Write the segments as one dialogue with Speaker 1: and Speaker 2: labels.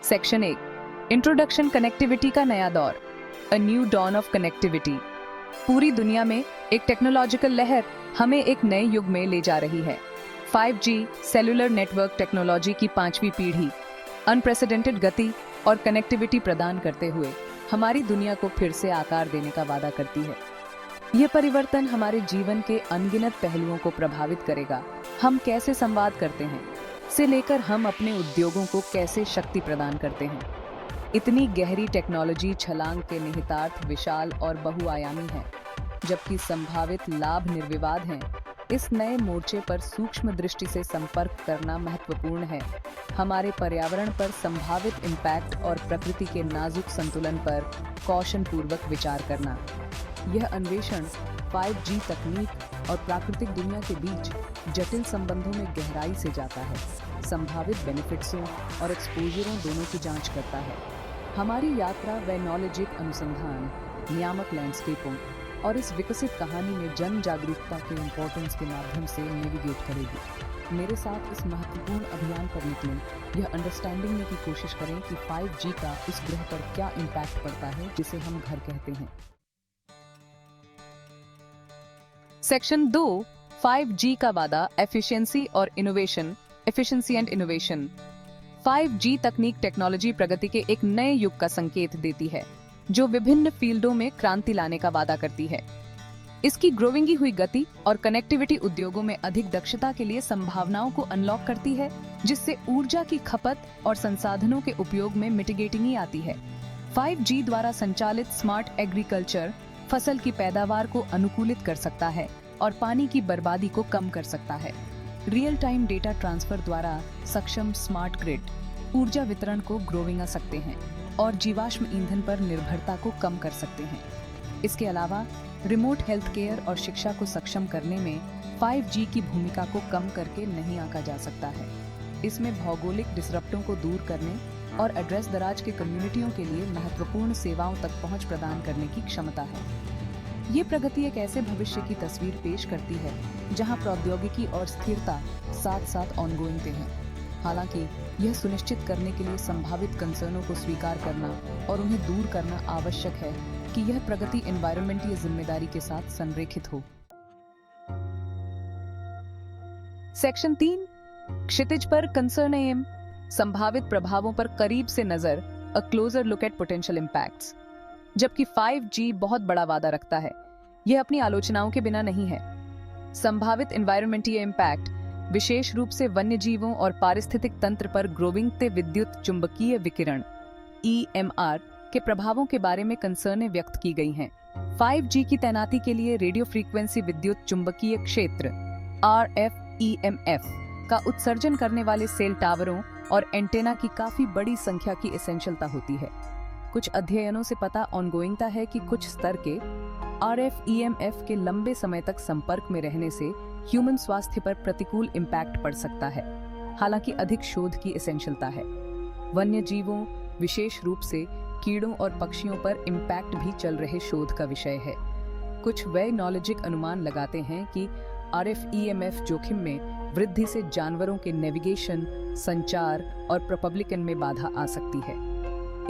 Speaker 1: Section 1 introduction connectivity का नया दौर, a new dawn of connectivity. पूरी दुनिया में एक टेक्नोलॉजिकल लहर हमें एक नए युग में ले जा रही है। 5G सेलुलर नेटवर्क टेक्नोलॉजी की 5वीं पीढ़ी अनप्रेसिडेंटेड गति और कनेक्टिविटी प्रदान करते हुए हमारी दुनिया को फिर से आकार देने का वादा करती है। यह परिवर्तन हमारे जीवन के अनगिनत पहलुओं को प्रभावित करेगा। हम कैसे संवाद करते हैं से लेकर हम अपने उद्योगों को कैसे शक्ति प्रदान करते हैं। इतनी गहरी टेक्नोलॉजी छलांग के निहितार्थ विशाल और बहुआयामी है, जबकि संभावित लाभ निर्विवाद हैं। इस नए मोर्चे पर सूक्ष्म दृष्टि से संपर्क करना महत्वपूर्ण है। हमारे पर्यावरण पर संभावित इम्पैक्ट और प्रकृति के नाजुक संतुलन पर कौशलपूर्वक विचार करना। यह अन्वेषण 5G तकनीक और प्राकृतिक दुनिया के बीच जटिल संबंधों में गहराई से जाता है, संभावित बेनिफिट्सों और एक्सपोजरों दोनों की जांच करता है। हमारी यात्रा वैनोलॉजिक अनुसंधान, नियामक लैंडस्केपों और इस विकसित कहानी में जन जागरूकता के इम्पोर्टेंस के माध्यम से नेविगेट करेगी। मेरे साथ इस महत्वपूर्ण अभियान पर निकलें, यह अंडरस्टैंडिंग करने की कोशिश करें कि 5G का इस ग्रह पर क्या इम्पैक्ट पड़ता है जिसे हम घर कहते हैं। सेक्शन 2 5G का वादा, एफिशिएंसी और innovation, efficiency and innovation. 5G तकनीक टेक्नोलॉजी प्रगति के एक नए युग का संकेत देती है, जो विभिन्न फील्डों में क्रांति लाने का वादा करती है। इसकी ग्रोइंग हुई गति और कनेक्टिविटी उद्योगों में अधिक दक्षता के लिए संभावनाओं को अनलॉक करती है, जिससे ऊर्जा की खपत और संसाधनों के उपयोग में मिटिगेटिंग आती है। 5G द्वारा संचालित स्मार्ट एग्रीकल्चर फसल की पैदावार को अनुकूलित कर सकता है और पानी की बर्बादी को कम कर सकता है। रियल टाइम डेटा ट्रांसफर द्वारा सक्षम स्मार्ट ग्रिड ऊर्जा वितरण को ग्रोइंग सकते हैं और जीवाश्म ईंधन पर निर्भरता को कम कर सकते हैं। इसके अलावा रिमोट हेल्थ केयर और शिक्षा को सक्षम करने में 5G की भूमिका को कम करके नहीं आंका जा सकता है। इसमें भौगोलिक डिसरप्टों को दूर करने और एड्रेस दराज के कम्युनिटियों के लिए महत्वपूर्ण सेवाओं तक पहुंच प्रदान करने की क्षमता है। ये प्रगति एक ऐसे भविष्य की तस्वीर पेश करती है जहां प्रौद्योगिकी और स्थिरता साथ साथ ऑनगोइंग पे हैं। हालांकि यह सुनिश्चित करने के लिए संभावित कंसर्नों को स्वीकार करना और उन्हें दूर करना आवश्यक है कि यह प्रगति एनवायरमेंटीय जिम्मेदारी के साथ संरेखित हो। सेक्शन 3 क्षितिज पर कंसर्न एम, संभावित प्रभावों पर करीब से नजर, a closer look at potential impacts. जबकि 5G बहुत बड़ा वादा रखता है, यह अपनी आलोचनाओं के बिना नहीं है। संभावित एनवायरमेंटीय इम्पैक्ट विशेष रूप से वन्य जीवों और पारिस्थितिक तंत्र पर ग्रोइंग विद्युत चुंबकीय विकिरण EMR के प्रभावों के बारे में कंसर्नें व्यक्त की गई हैं। 5G की तैनाती के लिए रेडियो फ्रीक्वेंसी विद्युत चुंबकीय क्षेत्र RF EMF का उत्सर्जन करने वाले सेल टावरों और एंटेना की काफी बड़ी संख्या की एसेंशियलता होती है। कुछ अध्ययनों से पता ऑनगोइंगता है कि कुछ स्तर के RF EMF के लंबे समय तक संपर्क में रहने से ह्यूमन स्वास्थ्य पर प्रतिकूल इम्पैक्ट पड़ सकता है। हालांकि अधिक शोध की एसेंशियलता है। वन्य जीवों, विशेष रूप से कीड़ों और पक्षियों पर इम्पैक्ट भी चल रहे शोध का विषय है। कुछ वैनोलॉजिक अनुमान लगाते हैं कि RF EMF जोखिम में वृद्धि से जानवरों के नेविगेशन, संचार और प्रोपब्लिकन में बाधा आ सकती है।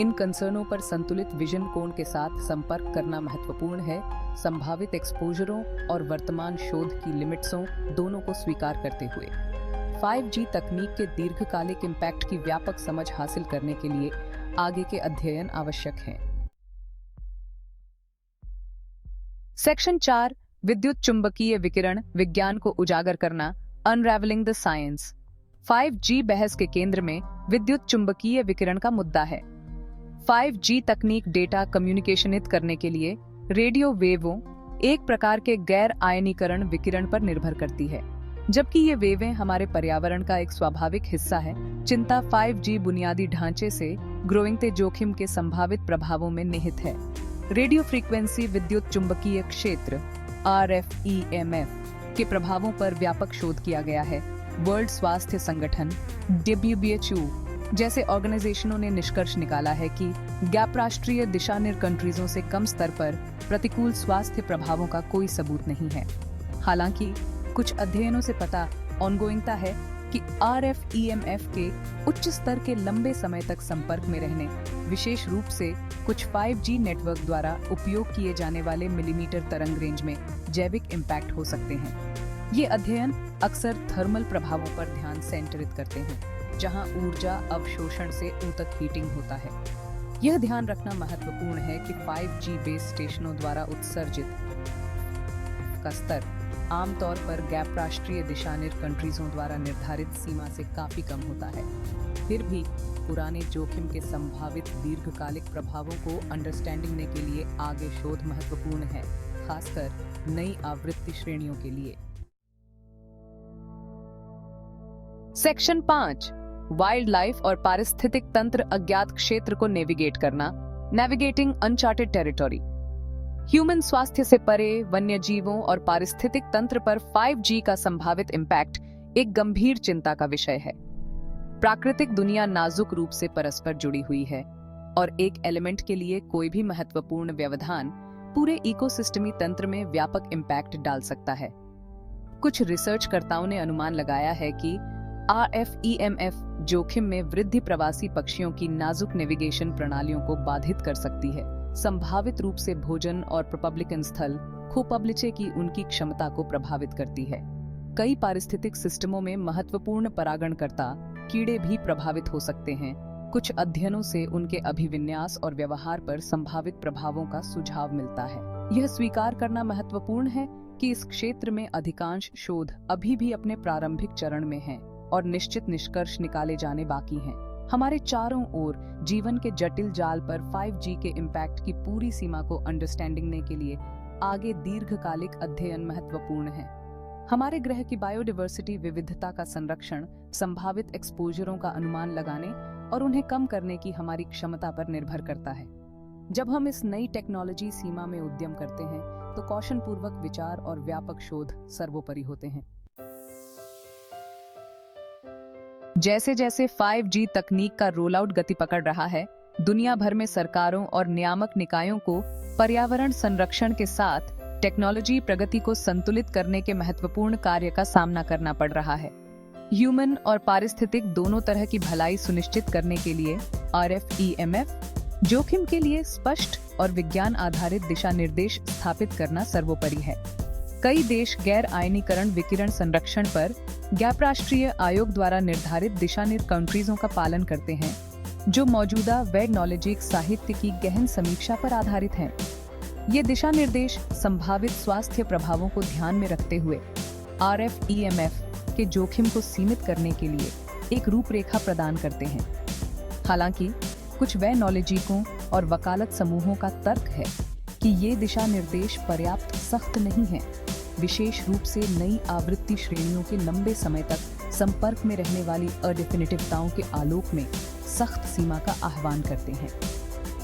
Speaker 1: इन कंसर्नों पर संतुलित विजन कोण के साथ संपर्क करना महत्वपूर्ण है, संभावित एक्सपोजरों और वर्तमान शोध की लिमिट्सों दोनों को स्वीकार करते हुए। 5G तकनीक के दीर्घकालिक इम्पैक्ट की व्यापक समझ हासिल करने के लिए आगे के अध्ययन आवश्यक हैं। सेक्शन 4 विद्युत चुंबकीय विकिरण विज्ञान को उजागर करना, अनरैवलिंग द साइंस। 5G बहस के केंद्र में विद्युत चुंबकीय विकिरण का मुद्दा है। 5G तकनीक डेटा कम्युनिकेशनित करने के लिए रेडियो वेवों, एक प्रकार के गैर आयनीकरण विकिरण पर निर्भर करती है। जबकि ये वेवें हमारे पर्यावरण का एक स्वाभाविक हिस्सा है, चिंता 5G बुनियादी ढांचे से ग्रोइंग ते जोखिम के संभावित प्रभावों में निहित है। रेडियो फ्रीक्वेंसी विद्युत चुंबकीय क्षेत्र RF EMF के प्रभावों पर व्यापक शोध किया गया है। वर्ल्ड स्वास्थ्य संगठन WHO जैसे ऑर्गेनाइजेशनों ने निष्कर्ष निकाला है कि गैप राष्ट्रीय दिशा कंट्रीजों से कम स्तर पर प्रतिकूल स्वास्थ्य प्रभावों का कोई सबूत नहीं है। हालांकि कुछ अध्ययनों से पता ऑनगोइंगता है कि RF EMF के उच्च स्तर के लंबे समय तक संपर्क में रहने, विशेष रूप से कुछ 5G नेटवर्क द्वारा उपयोग किए जाने वाले मिलीमीटर तरंग रेंज में जैविक इम्पैक्ट हो सकते हैं। ये अध्ययन अक्सर थर्मल प्रभावों पर ध्यान केंद्रित करते हैं, जहां ऊर्जा अवशोषण से ऊतक हीटिंग होता है। यह ध्यान रखना महत्वपूर्ण है कि 5G बेस स्टेशनों द्वारा उत्सर्जित का स्तर आमतौर पर गैप राष्ट्रीय दिशानिर्देश कंट्रीजों द्वारा निर्धारित सीमा से काफी कम होता है। फिर भी पुराने जोखिम के संभावित दीर्घकालिक प्रभावों को अंडरस्टैंडिंग के लिए आगे शोध महत्वपूर्ण है, खासकर नई आवृत्ति श्रेणियों के लिए। सेक्शन 5, वाइल्ड लाइफ और पारिस्थितिक तंत्र अज्ञात क्षेत्र को नेविगेट करना, नेविगेटिंग अनचार्टेड टेरिटोरी। ह्यूमन स्वास्थ्य से परे वन्य जीवों और पारिस्थितिक तंत्र पर 5G का संभावित इम्पैक्ट एक गंभीर चिंता का विषय है। प्राकृतिक दुनिया नाजुक रूप से परस्पर जुड़ी हुई है और एक एलिमेंट के लिए कोई भी महत्वपूर्ण व्यवधान पूरे इकोसिस्टमी तंत्र में व्यापक इम्पैक्ट डाल सकता है। कुछ रिसर्चकर्ताओं ने अनुमान लगाया है कि RF EMF जोखिम में वृद्धि प्रवासी पक्षियों की नाजुक नेविगेशन प्रणालियों को बाधित कर सकती है, संभावित रूप से भोजन और प्रोपब्लिकन स्थल खोपबलिचे की उनकी क्षमता को प्रभावित करती है। कई पारिस्थितिक सिस्टमों में महत्वपूर्ण परागणकर्ता कीड़े भी प्रभावित हो सकते हैं। कुछ अध्ययनों से उनके अभिविन्यास और व्यवहार पर संभावित प्रभावों का सुझाव मिलता है। यह स्वीकार करना महत्वपूर्ण है कि इस क्षेत्र में अधिकांश शोध अभी भी अपने प्रारंभिक चरण में हैं और निश्चित निष्कर्ष निकाले जाने बाकी हैं। हमारे चारों ओर जीवन के जटिल जाल पर 5G के इम्पैक्ट की पूरी सीमा को अंडरस्टैंडिंग के लिए आगे दीर्घकालिक अध्ययन महत्वपूर्ण है। हमारे ग्रह की बायोडायवर्सिटी विविधता का संरक्षण संभावित एक्सपोजरों का अनुमान लगाने और उन्हें कम करने की हमारी क्षमता पर निर्भर करता है। जब हम इस नई टेक्नोलॉजी सीमा में उद्यम करते हैं तो कौशलपूर्वक विचार और व्यापक शोध सर्वोपरि होते हैं। जैसे जैसे 5G तकनीक का रोल आउट गति पकड़ रहा है, दुनिया भर में सरकारों और नियामक निकायों को पर्यावरण संरक्षण के साथ टेक्नोलॉजी प्रगति को संतुलित करने के महत्वपूर्ण कार्य का सामना करना पड़ रहा है। ह्यूमन और पारिस्थितिक दोनों तरह की भलाई सुनिश्चित करने के लिए RF EMF जोखिम के लिए स्पष्ट और विज्ञान आधारित दिशा निर्देश स्थापित करना सर्वोपरि है। कई देश गैर आयनीकरण विकिरण संरक्षण पर गैप राष्ट्रीय आयोग द्वारा निर्धारित दिशानिर्देश कंट्रीजों का पालन करते हैं, जो मौजूदा वैज्ञानिक साहित्य की गहन समीक्षा पर आधारित हैं। ये दिशा निर्देश संभावित स्वास्थ्य प्रभावों को ध्यान में रखते हुए RF EMF के जोखिम को सीमित करने के लिए एक रूपरेखा प्रदान करते हैं। हालांकि कुछ वैज्ञानिकों और वकालत समूहों का तर्क है कि ये दिशा निर्देश पर्याप्त सख्त नहीं हैं, विशेष रूप से नई आवृत्ति श्रेणियों के लंबे समय तक संपर्क में रहने वाली अडेफिनिटिवताओं के आलोक में सख्त सीमा का आह्वान करते हैं।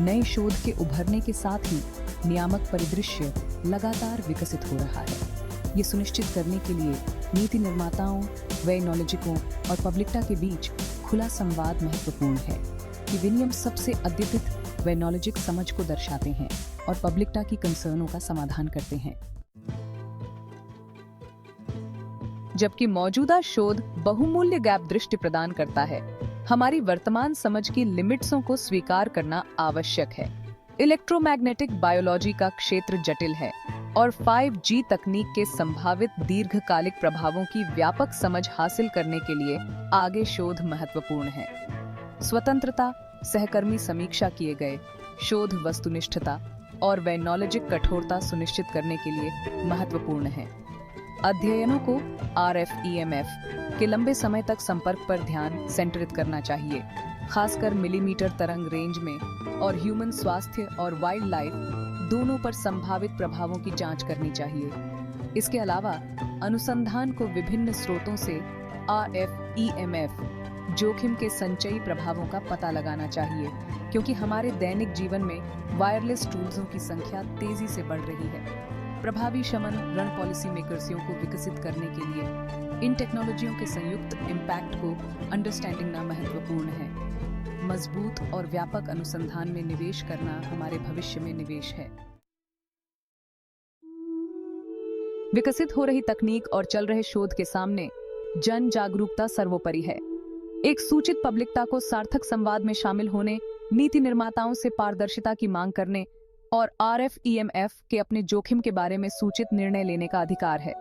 Speaker 1: नए शोध के उभरने के साथ ही नियामक परिदृश्य लगातार विकसित हो रहा है। ये सुनिश्चित करने के लिए नीति निर्माताओं, वैज्ञानिकों और पब्लिकता के बीच खुला संवाद महत्वपूर्ण है कि विलियम सबसे अद्यतित वैज्ञानिक समझ को दर्शाते हैं और पब्लिकता की कंसर्नों का समाधान करते हैं। जबकि मौजूदा शोध बहुमूल्य गैप दृष्टि प्रदान करता है, हमारी वर्तमान समझ की लिमिट्सों को स्वीकार करना आवश्यक है। इलेक्ट्रोमैग्नेटिक बायोलॉजी का क्षेत्र जटिल है और 5G तकनीक के संभावित दीर्घकालिक प्रभावों की व्यापक समझ हासिल करने के लिए आगे शोध महत्वपूर्ण है। स्वतंत्रता, सहकर्मी समीक्षा किए गए शोध वस्तुनिष्ठता और वैज्ञानिक कठोरता सुनिश्चित करने के लिए महत्वपूर्ण है। अध्ययनों को RF EMF के लंबे समय तक संपर्क पर ध्यान केंद्रित करना चाहिए, खासकर मिलीमीटर तरंग रेंज में, और ह्यूमन स्वास्थ्य और वाइल्ड लाइफ दोनों पर संभावित प्रभावों की जांच करनी चाहिए। इसके अलावा अनुसंधान को विभिन्न स्रोतों से RF EMF जोखिम के संचयी प्रभावों का पता लगाना चाहिए, क्योंकि हमारे दैनिक जीवन में वायरलेस टूल्सों की संख्या तेजी से बढ़ रही है। प्रभावी शमन रण पॉलिसी मेकर्सियों को विकसित करने के लिए इन टेक्नोलॉजियों के संयुक्त इम्पैक्ट को अंडरस्टैंडिंग ना महत्वपूर्ण है। मजबूत और व्यापक अनुसंधान में निवेश करना हमारे भविष्य में निवेश है। विकसित हो रही तकनीक और चल रहे शोध के सामने जन जागरूकता सर्वोपरि है। एक सूचित पब्लिकता को सार्थक संवाद में शामिल होने, नीति निर्माताओं से पारदर्शिता की मांग करने और RFEMF के अपने जोखिम के बारे में सूचित निर्णय लेने का अधिकार है।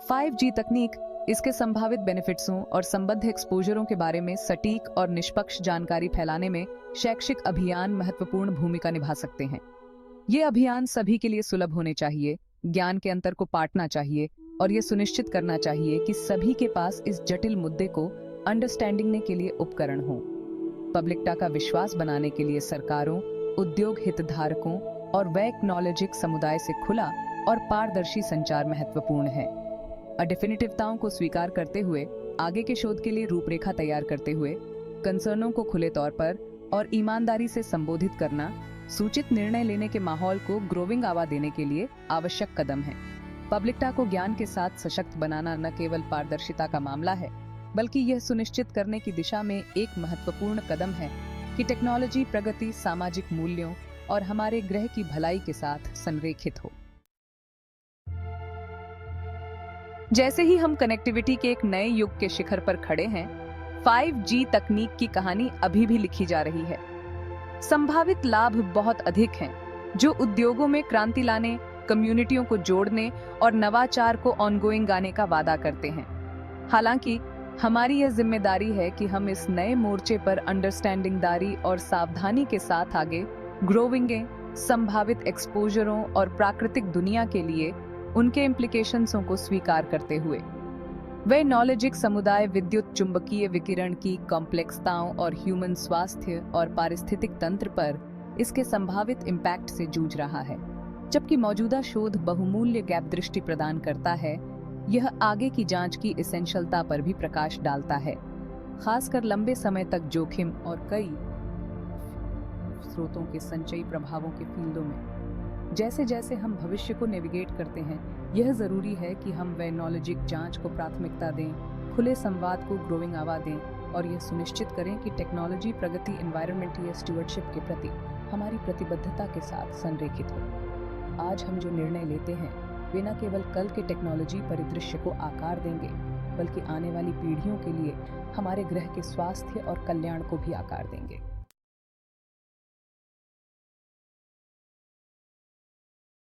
Speaker 1: 5G तकनीक इसके संभावित बेनिफिट्सों और संबद्ध एक्सपोजरों के बारे में सटीक और निष्पक्ष जानकारी फैलाने में शैक्षिक अभियान महत्वपूर्ण भूमिका निभा सकते हैं। ये अभियान सभी के लिए सुलभ होने चाहिए, ज्ञान के अंतर को पाटना चाहिए और ये सुनिश्चित करना चाहिए कि सभी के पास इस जटिल मुद्दे को अंडरस्टैंडिंग के लिए उपकरण हो। पब्लिकता का विश्वास बनाने के लिए सरकारों, उद्योग हितधारकों और वैज्ञानिक समुदाय से खुला और पारदर्शी संचार महत्वपूर्ण है। अडेफिनिटिवताओं को स्वीकार करते हुए, आगे के शोध के लिए रूपरेखा तैयार करते हुए, कंसर्नों को खुले तौर पर और ईमानदारी से संबोधित करना सूचित निर्णय लेने के माहौल को ग्रोविंग आवा देने के लिए आवश्यक कदम है। पब्लिकता को ज्ञान के साथ सशक्त बनाना न केवल पारदर्शिता का मामला है, बल्कि यह सुनिश्चित करने की दिशा में एक महत्वपूर्ण कदम है कि टेक्नोलॉजी प्रगति सामाजिक मूल्यों और हमारे ग्रह की भलाई के साथ संरेखित हो। जैसे ही हम कनेक्टिविटी के एक नए युग के शिखर पर खड़े हैं, 5G तकनीक की कहानी अभी भी लिखी जा रही है। संभावित लाभ बहुत अधिक हैं, जो उद्योगों में क्रांति लाने, कम्युनिटियों को जोड़ने और नवाचार को ऑनगोइंग आने का वादा करते हैं। हालांकि हमारी यह जिम्मेदारी है कि हम इस नए मोर्चे पर अंडरस्टैंडिंगदारी और सावधानी के साथ आगे ग्रोविंग, संभावित एक्सपोजरों और प्राकृतिक दुनिया के लिए उनके इम्प्लीकेशंसों को स्वीकार करते हुए वे नॉलेजिक समुदाय विद्युत चुंबकीय विकिरण की कॉम्प्लेक्सताओं और ह्यूमन स्वास्थ्य और पारिस्थितिक तंत्र पर इसके संभावित इम्पैक्ट से जूझ रहा है। जबकि मौजूदा शोध बहुमूल्य गैप दृष्टि प्रदान करता है, यह आगे की जांच की एसेंशियलता पर भी प्रकाश डालता है, खासकर लंबे समय तक जोखिम और कई स्रोतों के संचयी प्रभावों के फील्डों में। जैसे जैसे हम भविष्य को नेविगेट करते हैं, यह जरूरी है कि हम वैज्ञानिक जांच को प्राथमिकता दें, खुले संवाद को ग्रोविंग आवा दें और यह सुनिश्चित करें कि टेक्नोलॉजी प्रगति एनवायरमेंटल स्टुअर्डशिप के प्रति हमारी प्रतिबद्धता के साथ संरेखित हो। आज हम जो निर्णय लेते हैं, वे न केवल कल के टेक्नोलॉजी परिदृश्य को आकार देंगे, बल्कि आने वाली पीढ़ियों के लिए हमारे ग्रह के स्वास्थ्य और कल्याण को भी आकार देंगे।